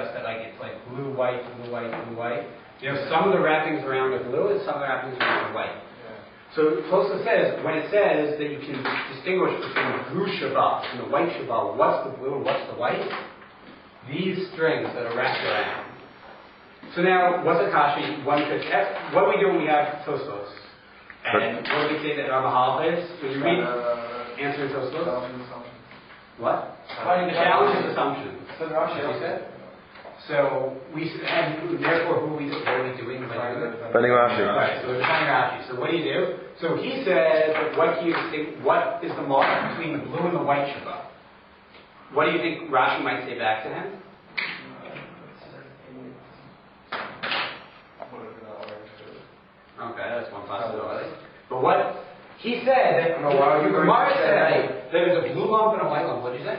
us that like it's like blue, white, blue, white, blue, white. You know, some of the wrappings around are blue and some of the wrappings around are white. So Tosa says, when it says that you can distinguish between the blue Shabbat and the white Shabbat, what's the blue and what's the white? These strings that are wrapped around. So now, what's a kashi? One could, what do we do when we have Tosfos? And what do we say that Ramahal is? When you read answering Tosfos? What? The challenge is assumptions. So we and therefore what are we doing? Finding Rashi. Right. So we're finding Rashi. So what do you do? So he says that what is the mark between the blue and the white Shabbat? What do you think Rashi might say back to him? Okay, that's one possibility. But what he said that the Gemara said there was a blue lump and a white lump. What did you say?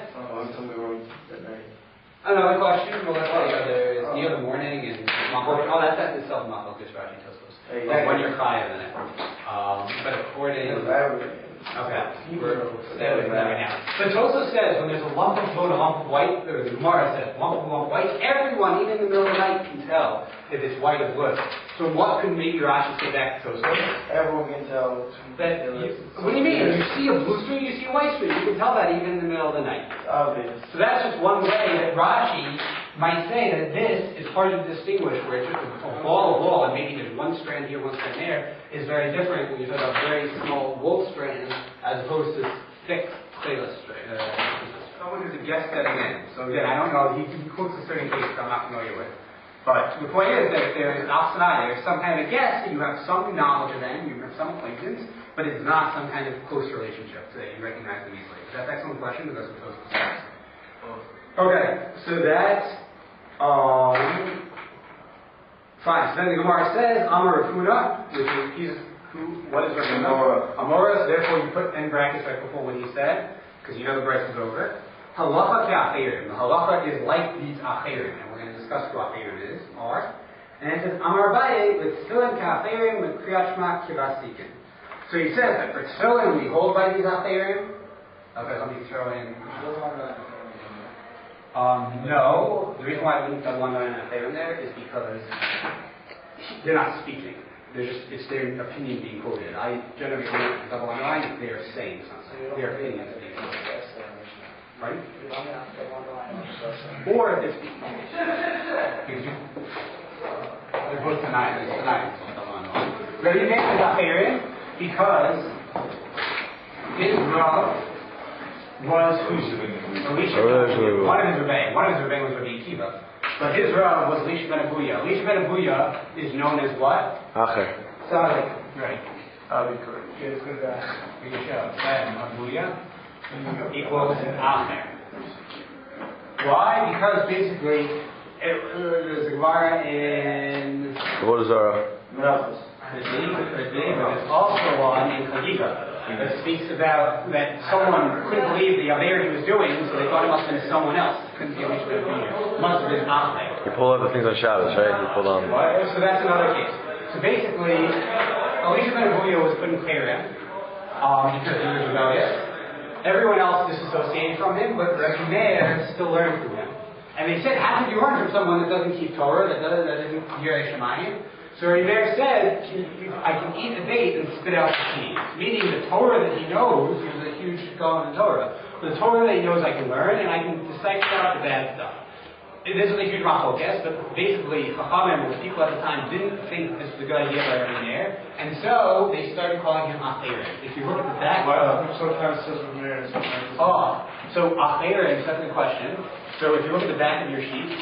Another question, well, that's like there's near the morning and that's itself Machlokas Rashi Tosfos. When you're higher than it. But according we're staying with that right now. But Tosfos says when there's a lump of blue and a lump of white, or the Gemara says lump of white, everyone, even in the middle of the night, can tell if it's white or blue. So what could maybe Rashi say back to Tosfos? Everyone can tell. What do you mean? You see a blue string, you see a white string. You can tell that even in the middle of the night. Obvious. So that's just one way that Rashi might say that this is hard to distinguish, where it's just a ball, and maybe there's one strand here, one strand there, is very different when you talk about very small wool strands as opposed to thick clayless strands. Someone who's a guest setting in. So again, I don't know, he quotes a certain case that I'm not familiar with. But the point is that there is there's some kind of a guest, and you have some knowledge of them, you have some acquaintance, but it's not some kind of close relationship so that you recognize them easily. That's an excellent question, because that's what Tosfos says. Okay, so that's fine. So then the Gemara says, Amar Rafuna, which is what is Rafuna? Amora, so therefore you put in brackets right before what he said, because you know the brace is over. Halacha ke'acherim. The halacha is like these acherim, and we're going to discuss who acherim are. And it says, Amar Abaye, with tefillin ke'acherim, with kriyat shema kivasikin. So he says that for tefillin we hold by these acherim. Okay, let me throw in. No. The reason why I didn't put one line acherim there is because they're not speaking. It's their opinion being quoted. I generally don't double underline. They are saying something. Their opinion is being quoted. Right? Or if it's they're both tonight. Ready to make the Acherim because his Rav was Elisha. One of his Rebbein was Rabbi Akiva. But his Rav was Elisha ben Abuya. Elisha ben Abuya is known as what? Acher. Tzaddik. Right. Elisha ben Abuya equals Acher. Why? Because basically, there's a Gemara in Brachos. but there's also one in Chagigah that speaks about that someone couldn't believe the Aver he was doing, so they thought it must have been someone else. Couldn't be Elisha ben Abuya. Must have been Acher. You pull out the things on Shabbos, right? You pull on. So that's another case. So basically, Elisha ben Abuya was put in Keren because he was rebellious. Everyone else disassociated from him, but Rabbi Meir still learned from him. And they said, how could you learn from someone that doesn't keep Torah, that doesn't hear Shemayim? So Rabbi Meir said, I can eat a date and spit out the seeds. Meaning the Torah that he knows, there's a huge Shkal in the Torah, but the Torah that he knows I can learn, and I can decipher out the bad stuff. This is a huge Machlokas, but basically, Chachamim, the people at the time, didn't think this was a good idea by Rabbi Meir, and so they started calling him Acherim. If you look at the back, Sometimes says Rabbi Meir, sometimes. So Acherim, that's the question. So if you look at the back of your sheet,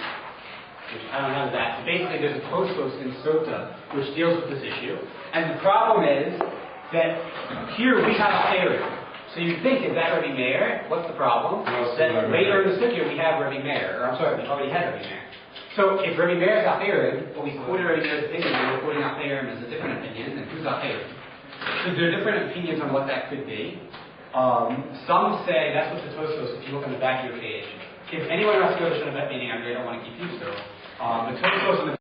which I don't have that, so basically there's a Tosfos in Sota which deals with this issue, and the problem is that here we have Acherim. So you think, is that Rabbi Meir? What's the problem? That later in the Sugya we have Rabbi Meir. Or I'm sorry, we already had Rabbi Meir. So if Rabbi Meir is Acherim, but we quoted Rabbi Meir's opinion, and we're quoting Acherim as a different opinion, then who's Acherim? So there are different opinions on what that could be. Some say, that's what the Tosfos, if you look on the back of your page. If anyone else goes to that meeting, I really don't want to keep you so. The Tosfos